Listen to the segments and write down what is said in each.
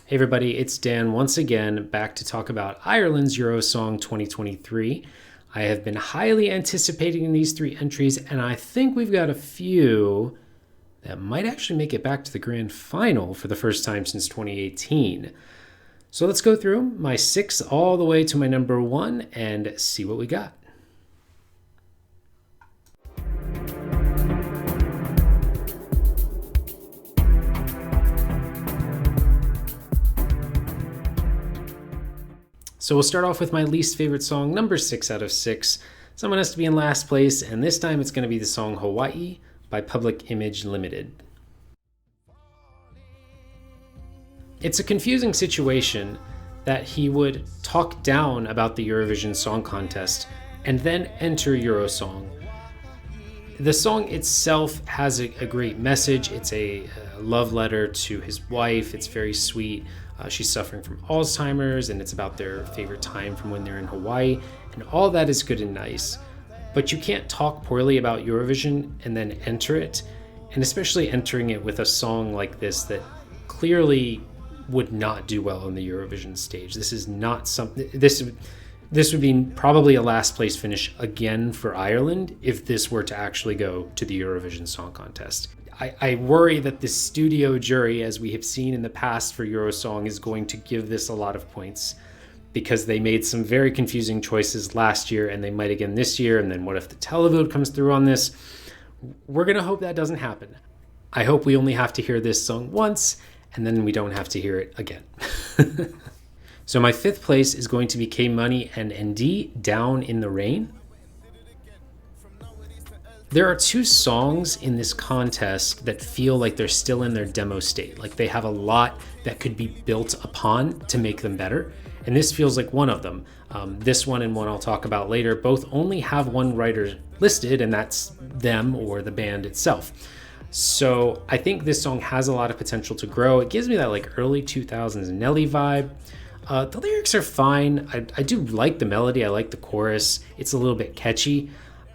Hey everybody, it's Dan once again, back to talk about Ireland's Eurosong 2023. I have been highly anticipating these three entries, and I think we've got a few that might actually make it back to the grand final for the first time since 2018. So let's go through my 6 all the way to my number 1 and see what we got. So we'll start off with my least favorite song, number 6 out of 6. Someone has to be in last place, and this time it's going to be the song Hawaii by Public Image Limited. It's a confusing situation that he would talk down about the Eurovision Song Contest and then enter Eurosong. The song itself has a great message. It's a love letter to his wife. It's very sweet. She's suffering from Alzheimer's, and it's about their favorite time from when they're in Hawaii, and all that is good and nice. But you can't talk poorly about Eurovision and then enter it, and especially entering it with a song like this that clearly would not do well on the Eurovision stage. This is not something. This would be probably a last place finish again for Ireland if this were to actually go to the Eurovision Song Contest. I worry that the studio jury, as we have seen in the past for Eurosong, is going to give this a lot of points because they made some very confusing choices last year, and they might again this year. And then what if the televote comes through on this? We're going to hope that doesn't happen. I hope we only have to hear this song once, and then we don't have to hear it again. So my 5th place is going to be K-Money and ND, Down in the Rain. There are 2 songs in this contest that feel like they're still in their demo state, like they have a lot that could be built upon to make them better, and this feels like one of them. This one and one I'll talk about later both only have one writer listed, and that's them or the band itself. So I think this song has a lot of potential to grow. It gives me that like early 2000s Nelly vibe. The lyrics are fine. I do like the melody. I like the chorus. It's a little bit catchy.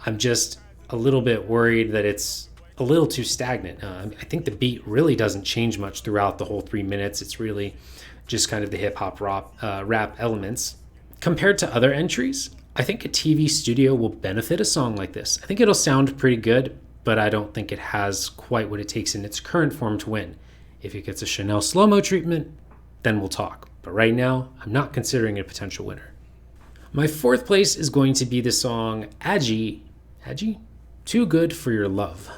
I'm just a little bit worried that it's a little too stagnant. I think the beat really doesn't change much throughout the whole 3 minutes. It's really just kind of the hip hop rap elements. Compared to other entries, I think a TV studio will benefit a song like this. I think it'll sound pretty good, but I don't think it has quite what it takes in its current form to win. If it gets a Chanel slow-mo treatment, then we'll talk. But right now, I'm not considering it a potential winner. My 4th place is going to be the song Aji Haji? Too Good for Your Love.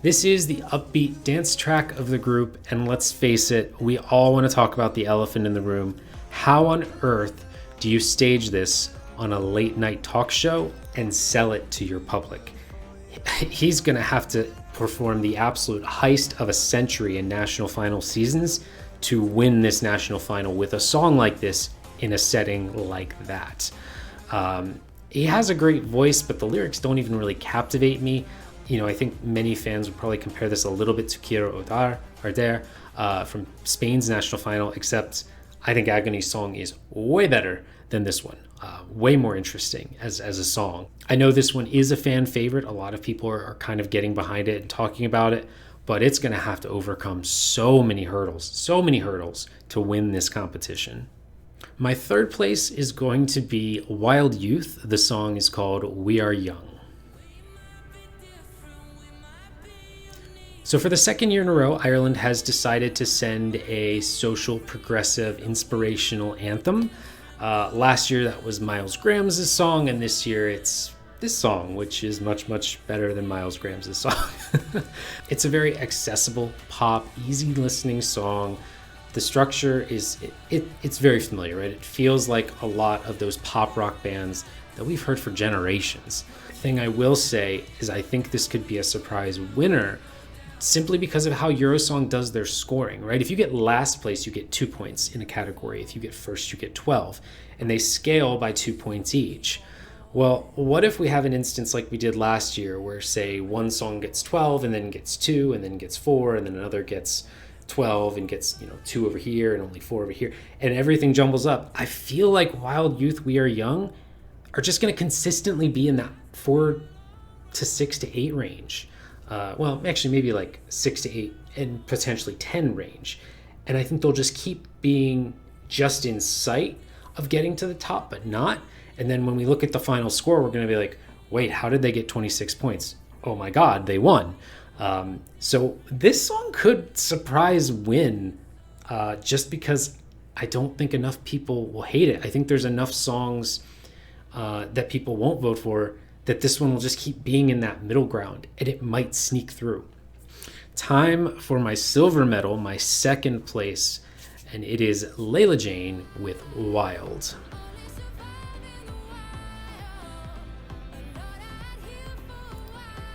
This is the upbeat dance track of the group, and let's face it, we all want to talk about the elephant in the room. How on earth do you stage this on a late night talk show and sell it to your public? He's going to have to perform the absolute heist of a century in national final seasons to win this national final with a song like this in a setting like that. He has a great voice, but the lyrics don't even really captivate me. You know, I think many fans would probably compare this a little bit to Quiero Arder from Spain's national final, except I think Agony's song is way better than this one. Way more interesting as a song. I know this one is a fan favorite. A lot of people are kind of getting behind it and talking about it, but it's going to have to overcome so many hurdles to win this competition. My 3rd place is going to be Wild Youth. The song is called We Are Young. So for the 2nd year in a row, Ireland has decided to send a social, progressive, inspirational anthem. Last year that was Miles Graham's song, and this year it's this song, which is much, much better than Miles Graham's song. It's a very accessible, pop, easy listening song. The structure is, it's very familiar, right? It feels like a lot of those pop rock bands that we've heard for generations. The thing I will say is I think this could be a surprise winner simply because of how Eurosong does their scoring, right? If you get last place, you get 2 points in a category. If you get first, you get 12. And they scale by 2 points each. Well, what if we have an instance like we did last year where, say, one song gets 12 and then gets 2 and then gets 4 and then another gets 12 and gets 2 over here and only 4 over here, and everything jumbles up? I feel like Wild Youth, We Are Young are just going to consistently be in that 4 to 6 to 8 range. Well, actually maybe like 6 to 8 and potentially 10 range. And I think they'll just keep being just in sight of getting to the top, but not. And then when we look at the final score, we're going to be like, wait, how did they get 26 points? Oh my God, they won. So this song could surprise win, just because I don't think enough people will hate it. I think there's enough songs that people won't vote for that this one will just keep being in that middle ground, and it might sneak through. Time for my silver medal, my second place, and it is Layla Jane with Wild.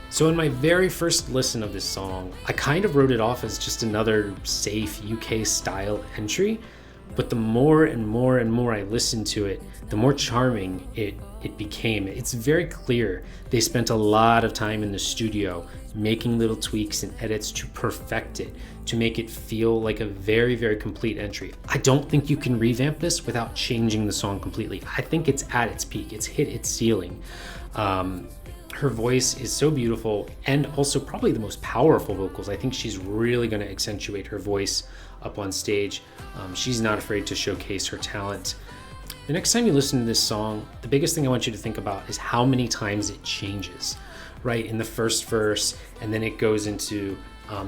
So in my very first listen of this song, I kind of wrote it off as just another safe UK style entry, but the more and more and more I listened to it, the more charming it became. It's very clear they spent a lot of time in the studio making little tweaks and edits to perfect it, to make it feel like a very, very complete entry. I don't think you can revamp this without changing the song completely. I think it's at its peak. It's hit its ceiling. Her voice is so beautiful, and also probably the most powerful vocals. I think she's really going to accentuate her voice up on stage. She's not afraid to showcase her talent. The next time you listen to this song, the biggest thing I want you to think about is how many times it changes, right? In the first verse, and then it goes into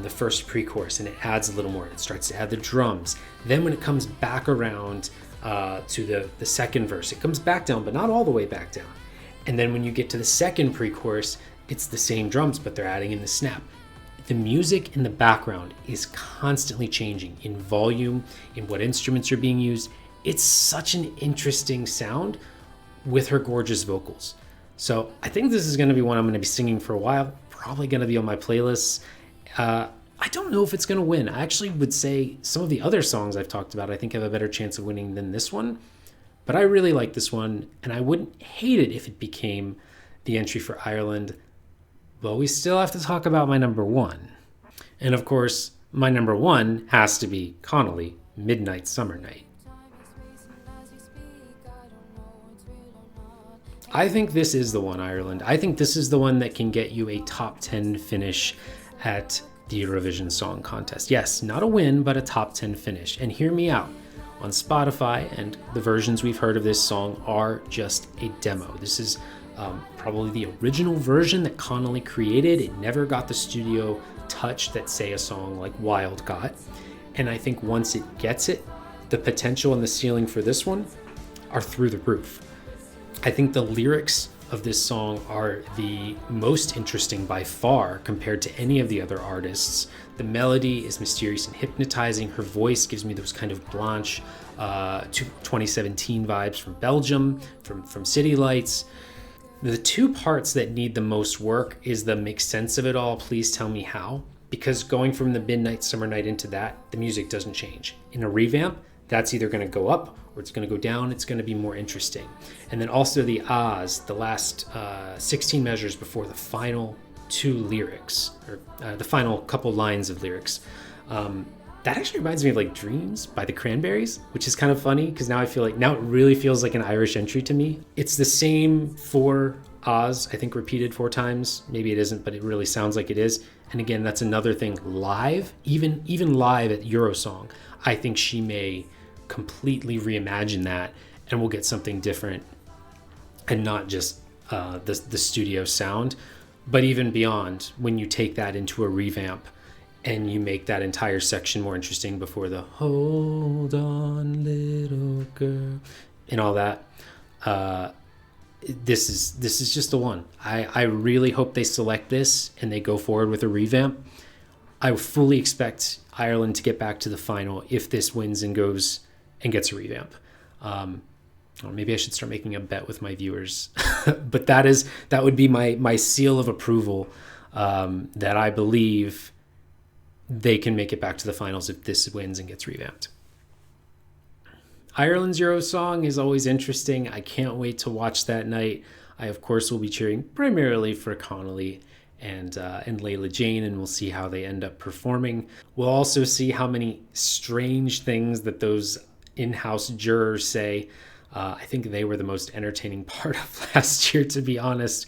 the first pre-chorus, and it adds a little more. It starts to add the drums. Then when it comes back around to the second verse, it comes back down, but not all the way back down. And then when you get to the second pre-chorus, it's the same drums, but they're adding in the snap. The music in the background is constantly changing in volume, in what instruments are being used. It's such an interesting sound with her gorgeous vocals. So I think this is going to be one I'm going to be singing for a while, probably going to be on my playlists. I don't know if it's going to win. I actually would say some of the other songs I've talked about, I think have a better chance of winning than this one. But I really like this one, and I wouldn't hate it if it became the entry for Ireland. But we still have to talk about my number one. And of course, my number one has to be Connolly, Midnight Summer Night. I think this is the one, Ireland. I think this is the one that can get you a top 10 finish at the Eurovision Song Contest. Yes, not a win, but a top 10 finish. And hear me out. On Spotify, and the versions we've heard of this song are just a demo. This is probably the original version that Connolly created. It never got the studio touch that, say, a song like Wild got. And I think once it gets it, the potential and the ceiling for this one are through the roof. I think the lyrics of this song are the most interesting by far compared to any of the other artists. The melody is mysterious and hypnotizing. Her voice gives me those kind of Blanche 2017 vibes from Belgium, from City Lights. The two parts that need the most work is the make sense of it all, please tell me how. Because going from the Midnight Summer Night into that, the music doesn't change. In a revamp, that's either going to go up or it's going to go down. It's going to be more interesting. And then also the ahs, the last 16 measures before the final two lyrics, or the final couple lines of lyrics. That actually reminds me of like Dreams by the Cranberries, which is kind of funny because now I feel like, now it really feels like an Irish entry to me. It's the same four ahs, I think repeated 4 times. Maybe it isn't, but it really sounds like it is. And again, that's another thing live, even live at Eurosong, I think she may completely reimagine that and we'll get something different and not just the studio sound, but even beyond when you take that into a revamp and you make that entire section more interesting before the hold on little girl and all that. This is just the one. I really hope they select this and they go forward with a revamp. I fully expect Ireland to get back to the final if this wins and goes and gets a revamp. Or maybe I should start making a bet with my viewers. But that would be my seal of approval, that I believe they can make it back to the finals if this wins and gets revamped. Ireland's Eurosong is always interesting. I can't wait to watch that night. I, of course, will be cheering primarily for Connolly and Layla Jane, and we'll see how they end up performing. We'll also see how many strange things that those in-house jurors say. I think they were the most entertaining part of last year, to be honest.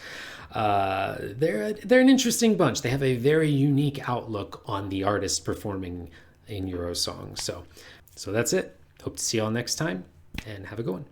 They're an interesting bunch. They have a very unique outlook on the artist performing in Eurosong. So that's it. Hope to see y'all next time, and have a good one.